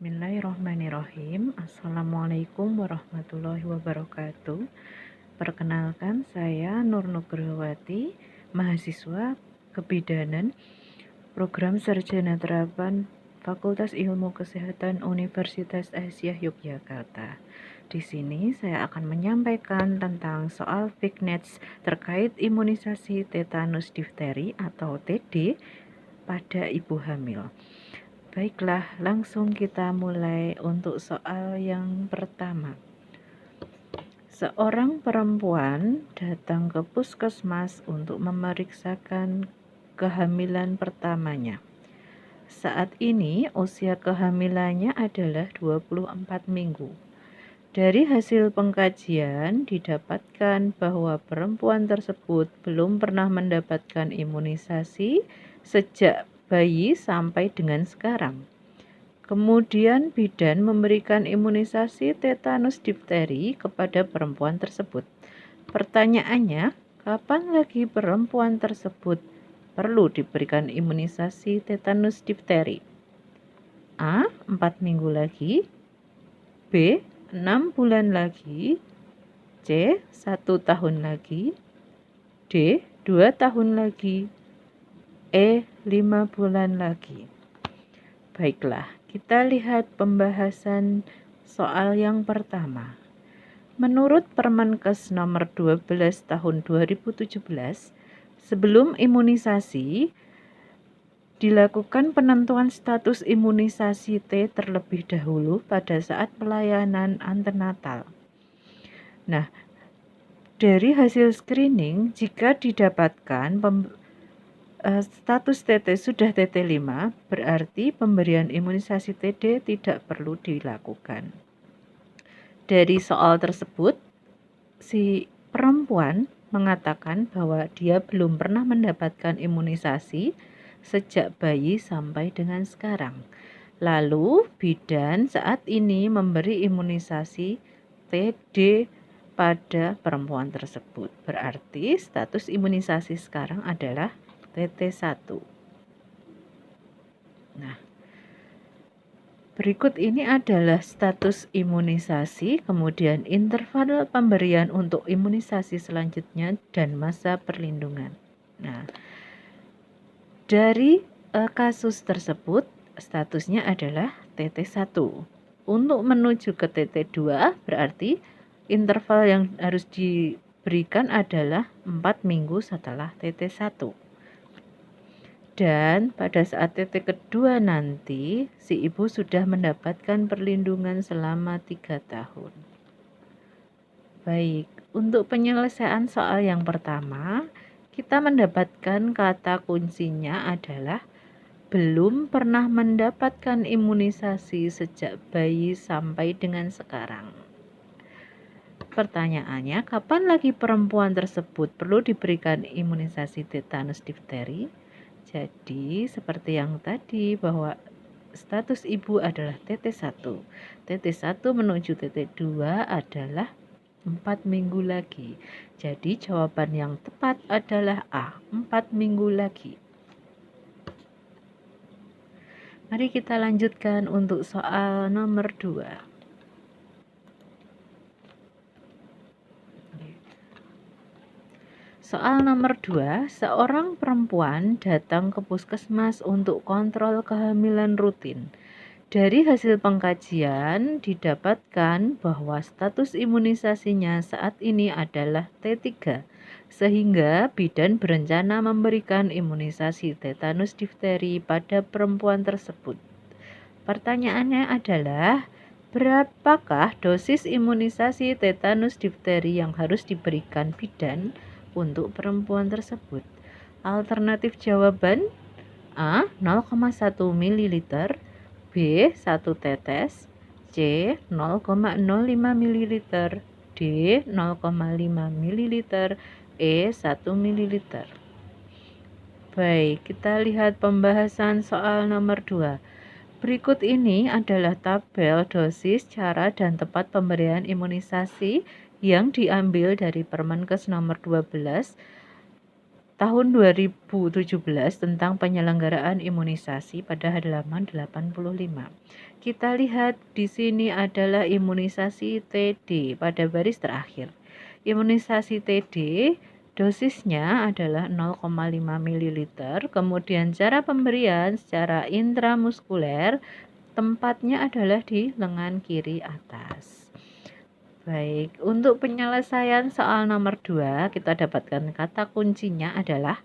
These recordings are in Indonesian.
Bismillahirrahmanirrahim. Assalamualaikum warahmatullahi wabarakatuh. Perkenalkan, saya Nur Nugrahwati, mahasiswa Kebidanan, Program Sarjana Terapan Fakultas Ilmu Kesehatan Universitas Asia Yogyakarta. Di sini saya akan menyampaikan tentang soal Fignets terkait imunisasi tetanus difteri atau TD pada ibu hamil. Baiklah, langsung kita mulai untuk soal yang pertama. Seorang perempuan datang ke puskesmas untuk memeriksakan kehamilan pertamanya. Saat ini usia kehamilannya adalah 24 minggu. Dari hasil pengkajian didapatkan bahwa perempuan tersebut belum pernah mendapatkan imunisasi sejak bayi sampai dengan sekarang. Kemudian bidan memberikan imunisasi tetanus difteri kepada perempuan tersebut. Pertanyaannya, kapan lagi perempuan tersebut perlu diberikan imunisasi tetanus difteri? A. 4 minggu lagi, B. 6 bulan lagi, C. 1 tahun lagi, D. 2 tahun lagi, E. 5 bulan lagi. Baiklah, kita lihat pembahasan soal yang pertama. Menurut Permenkes nomor 12 tahun 2017, sebelum imunisasi dilakukan penentuan status imunisasi T terlebih dahulu pada saat pelayanan antenatal. Nah, dari hasil screening, jika didapatkan status TT sudah TT5, berarti pemberian imunisasi TD tidak perlu dilakukan. Dari soal tersebut, si perempuan mengatakan bahwa dia belum pernah mendapatkan imunisasi sejak bayi sampai dengan sekarang. Lalu, bidan saat ini memberi imunisasi TD pada perempuan tersebut. Berarti status imunisasi sekarang adalah TT1. Nah, berikut ini adalah status imunisasi, kemudian interval pemberian untuk imunisasi selanjutnya, dan masa perlindungan. Nah, dari kasus tersebut, statusnya adalah TT1. Untuk menuju ke TT2, berarti interval yang harus diberikan adalah 4 minggu setelah TT1. Dan pada saat TT kedua nanti, si ibu sudah mendapatkan perlindungan selama 3 tahun. Baik, untuk penyelesaian soal yang pertama, kita mendapatkan kata kuncinya adalah belum pernah mendapatkan imunisasi sejak bayi sampai dengan sekarang. Pertanyaannya, kapan lagi perempuan tersebut perlu diberikan imunisasi tetanus difteri? Jadi, seperti yang tadi bahwa status ibu adalah TT1. TT1 menuju TT2 adalah 4 minggu lagi. Jadi, jawaban yang tepat adalah A, 4 minggu lagi. Mari kita lanjutkan untuk soal nomor 2. Soal nomor 2, seorang perempuan datang ke puskesmas untuk kontrol kehamilan rutin. Dari hasil pengkajian didapatkan bahwa status imunisasinya saat ini adalah T3, sehingga bidan berencana memberikan imunisasi tetanus difteri pada perempuan tersebut. Pertanyaannya adalah, berapakah dosis imunisasi tetanus difteri yang harus diberikan bidan untuk perempuan tersebut? Alternatif jawaban A. 0,1 ml, B. 1 tetes, C. 0,05 ml, D. 0,5 ml, E. 1 ml. Baik, kita lihat pembahasan soal nomor 2. Berikut ini adalah tabel dosis, cara, dan tepat pemberian imunisasi yang diambil dari Permenkes nomor 12 tahun 2017 tentang penyelenggaraan imunisasi pada halaman 85. Kita lihat di sini adalah imunisasi TD pada baris terakhir. Imunisasi TD dosisnya adalah 0,5 ml, kemudian cara pemberian secara intramuskuler, tempatnya adalah di lengan kiri atas. Baik, untuk penyelesaian soal nomor 2, kita dapatkan kata kuncinya adalah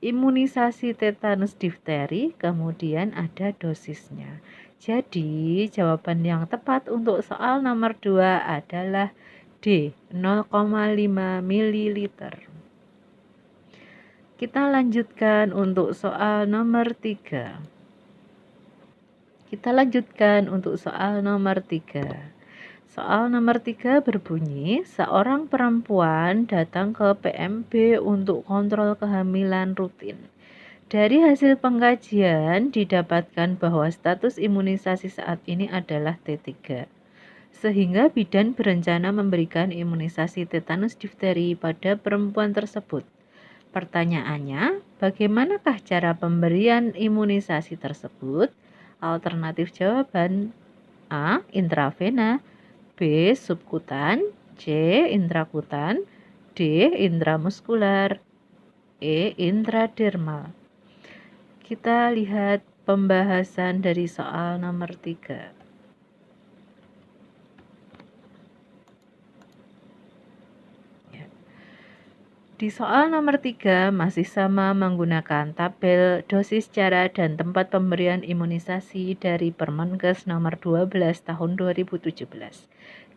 imunisasi tetanus difteri, kemudian ada dosisnya. Jadi, jawaban yang tepat untuk soal nomor 2 adalah D, 0,5 ml. Kita lanjutkan untuk soal nomor 3. Soal nomor 3 berbunyi, seorang perempuan datang ke PMB untuk kontrol kehamilan rutin. Dari hasil pengkajian didapatkan bahwa status imunisasi saat ini adalah T3. Sehingga bidan berencana memberikan imunisasi tetanus difteri pada perempuan tersebut. Pertanyaannya, bagaimanakah cara pemberian imunisasi tersebut? Alternatif jawaban: A. Intravena, B. Subkutan, C. Intrakutan, D. Intramuskular, E. Intradermal. Kita lihat pembahasan dari soal nomor 3. Di soal nomor 3 masih sama menggunakan tabel dosis, cara, dan tempat pemberian imunisasi dari Permenkes nomor 12 tahun 2017.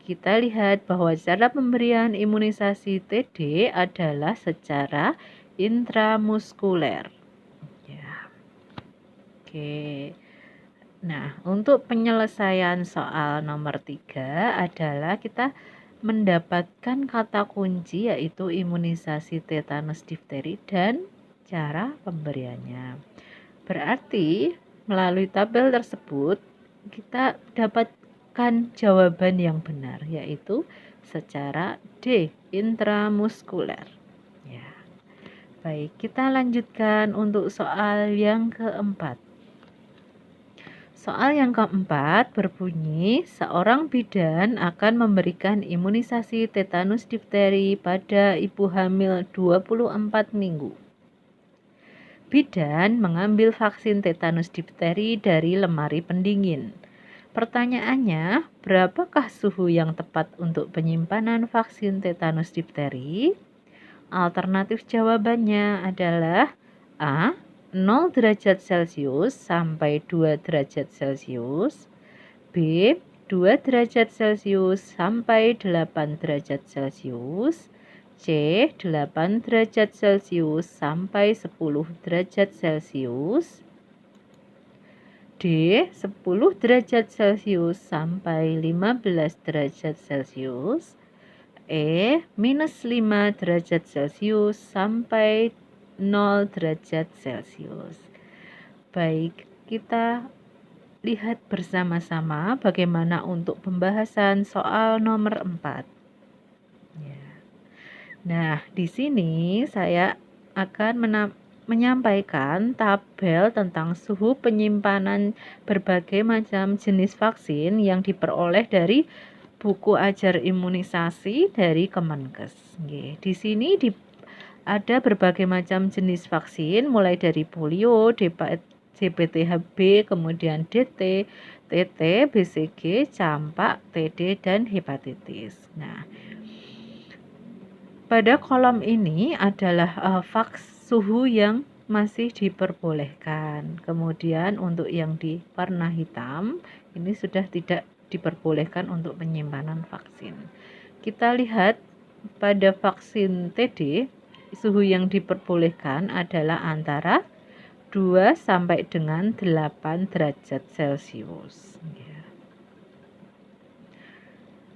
Kita lihat bahwa cara pemberian imunisasi TD adalah secara intramuskuler. Ya. Oke. Nah, untuk penyelesaian soal nomor 3 adalah kita mendapatkan kata kunci yaitu imunisasi tetanus difteri dan cara pemberiannya. Berarti melalui tabel tersebut kita dapatkan jawaban yang benar yaitu secara D, intramuskuler. Ya. Baik, kita lanjutkan untuk soal yang keempat. Soal yang keempat berbunyi, seorang bidan akan memberikan imunisasi tetanus difteri pada ibu hamil 24 minggu. Bidan mengambil vaksin tetanus difteri dari lemari pendingin. Pertanyaannya, berapakah suhu yang tepat untuk penyimpanan vaksin tetanus difteri? Alternatif jawabannya adalah A. 0 derajat Celcius sampai 2 derajat Celcius, B. 2 derajat Celcius sampai 8 derajat Celcius, C. 8 derajat Celcius sampai 10 derajat Celcius, D. 10 derajat Celcius sampai 15 derajat Celcius, E. minus 5 derajat Celcius sampai 0 derajat Celcius. Baik, kita lihat bersama-sama bagaimana untuk pembahasan soal nomor 4. Ya. Nah, di sini saya akan menyampaikan tabel tentang suhu penyimpanan berbagai macam jenis vaksin yang diperoleh dari buku ajar imunisasi dari Kemenkes. Di sini ada berbagai macam jenis vaksin, mulai dari polio, DPT-HB, kemudian DT, TT, BCG, campak, TD, dan hepatitis. Nah, pada kolom ini adalah suhu yang masih diperbolehkan. Kemudian untuk yang di warna hitam, ini sudah tidak diperbolehkan untuk penyimpanan vaksin. Kita lihat pada vaksin TD, suhu yang diperbolehkan adalah antara 2 sampai dengan 8 derajat Celcius.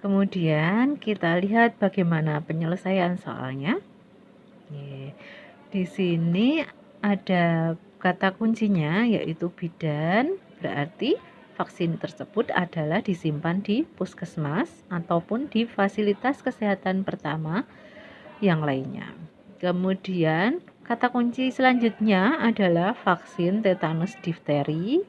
Kemudian kita lihat bagaimana penyelesaian soalnya. Di sini ada kata kuncinya yaitu bidan, berarti vaksin tersebut adalah disimpan di puskesmas ataupun di fasilitas kesehatan pertama yang lainnya. Kemudian Kata kunci selanjutnya adalah vaksin tetanus difteri.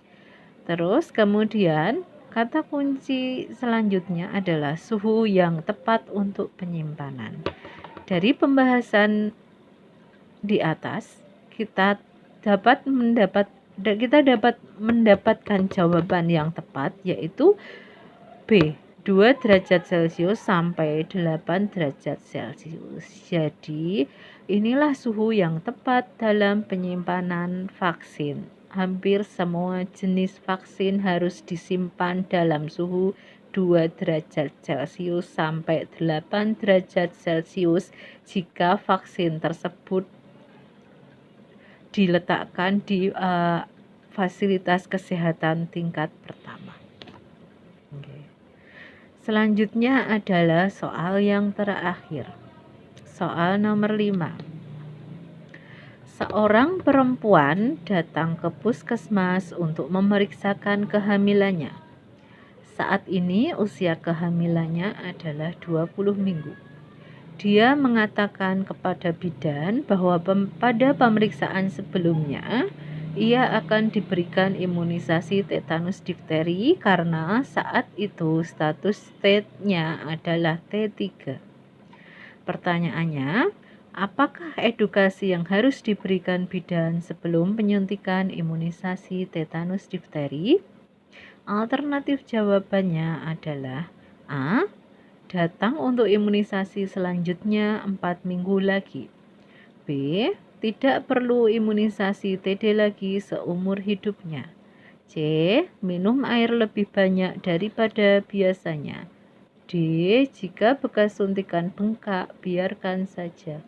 Terus kemudian kata kunci selanjutnya adalah suhu yang tepat untuk penyimpanan. Dari pembahasan di atas, kita dapat mendapatkan jawaban yang tepat, yaitu B, 2 derajat Celcius sampai 8 derajat Celcius. Jadi, inilah suhu yang tepat dalam penyimpanan vaksin. Hampir semua jenis vaksin harus disimpan dalam suhu 2 derajat Celcius sampai 8 derajat Celcius jika vaksin tersebut diletakkan di fasilitas kesehatan tingkat pertama. Selanjutnya adalah soal yang terakhir. Soal nomor 5. Seorang perempuan datang ke puskesmas untuk memeriksakan kehamilannya. Saat ini usia kehamilannya adalah 20 minggu. Dia mengatakan kepada bidan bahwa pada pemeriksaan sebelumnya ia akan diberikan imunisasi tetanus difteri karena saat itu status T-nya adalah T3. Pertanyaannya, apakah edukasi yang harus diberikan bidan sebelum penyuntikan imunisasi tetanus difteri? Alternatif jawabannya adalah A. Datang untuk imunisasi selanjutnya 4 minggu lagi. B. Tidak perlu imunisasi TD lagi seumur hidupnya. C. Minum air lebih banyak daripada biasanya. D. Jika bekas suntikan bengkak, biarkan saja.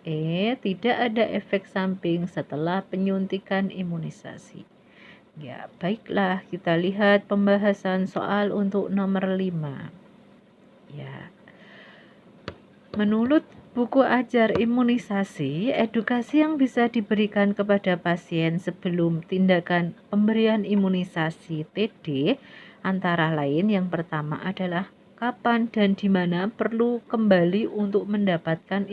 E. Tidak ada efek samping setelah penyuntikan imunisasi. Ya, baiklah, kita lihat pembahasan soal untuk nomor 5. Ya. Menurut buku ajar imunisasi, edukasi yang bisa diberikan kepada pasien sebelum tindakan pemberian imunisasi TD antara lain yang pertama adalah kapan dan di mana perlu kembali untuk mendapatkan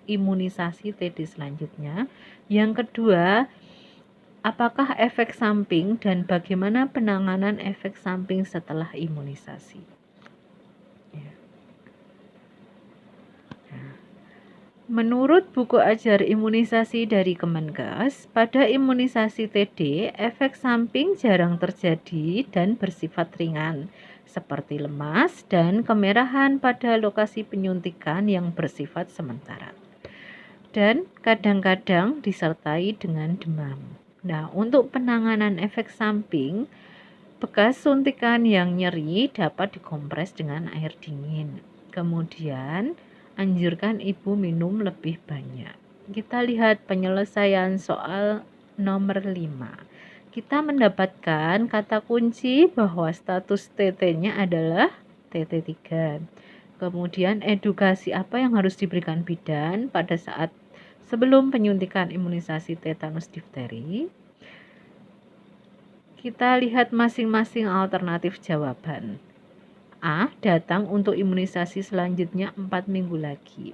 imunisasi TD selanjutnya. Yang kedua, apakah efek samping dan bagaimana penanganan efek samping setelah imunisasi. Menurut buku ajar imunisasi dari Kemenkes, pada imunisasi TD, efek samping jarang terjadi dan bersifat ringan, seperti lemas dan kemerahan pada lokasi penyuntikan yang bersifat sementara. Dan kadang-kadang disertai dengan demam. Nah, untuk penanganan efek samping, bekas suntikan yang nyeri dapat dikompres dengan air dingin. Kemudian, anjurkan ibu minum lebih banyak. Kita lihat penyelesaian soal nomor 5. Kita mendapatkan kata kunci bahwa status TT-nya adalah TT3. Kemudian edukasi apa yang harus diberikan bidan pada saat sebelum penyuntikan imunisasi tetanus difteri. Kita lihat masing-masing alternatif jawaban. A. Datang untuk imunisasi selanjutnya 4 minggu lagi.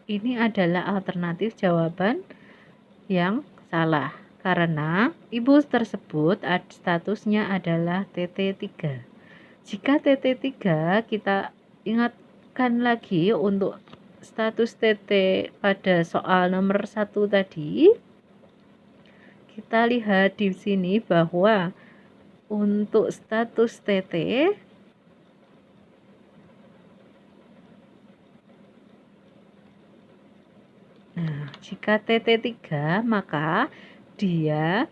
Ini adalah alternatif jawaban yang salah karena ibu tersebut statusnya adalah TT3. Jika TT3, kita ingatkan lagi untuk status TT pada soal nomor 1 tadi. Kita lihat di sini bahwa untuk status TT jika TT3 maka dia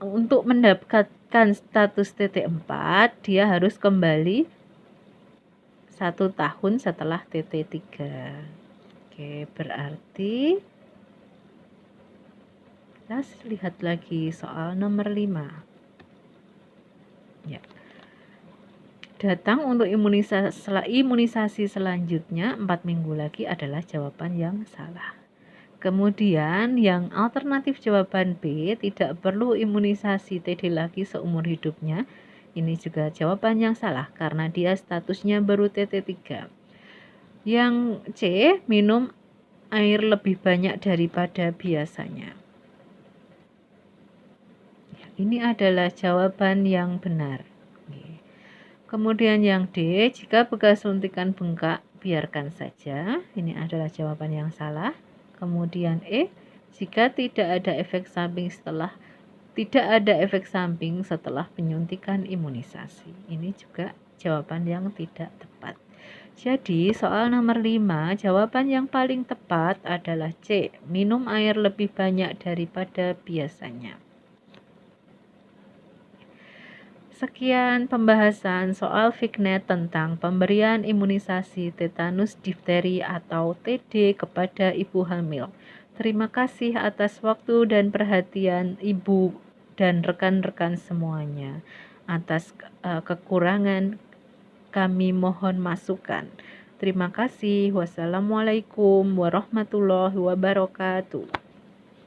untuk mendapatkan status TT4 dia harus kembali 1 tahun setelah TT3. Oke, berarti kita lihat lagi soal nomor 5. Ya. Datang untuk imunisasi selanjutnya 4 minggu lagi adalah jawaban yang salah. Kemudian yang alternatif jawaban B, tidak perlu imunisasi TD lagi seumur hidupnya. Ini juga jawaban yang salah karena dia statusnya baru TT3. Yang C, minum air lebih banyak daripada biasanya. Ini adalah jawaban yang benar. Kemudian yang D, jika bekas suntikan bengkak, biarkan saja. Ini adalah jawaban yang salah. Kemudian E, jika tidak ada efek samping setelah penyuntikan imunisasi. Ini juga jawaban yang tidak tepat. Jadi soal nomor 5, jawaban yang paling tepat adalah C, minum air lebih banyak daripada biasanya. Sekian pembahasan soal Fiknet tentang pemberian imunisasi tetanus difteri atau TD kepada ibu hamil. Terima kasih atas waktu dan perhatian ibu dan rekan-rekan semuanya. Atas kekurangan kami mohon masukan. Terima kasih. Wassalamualaikum warahmatullahi wabarakatuh.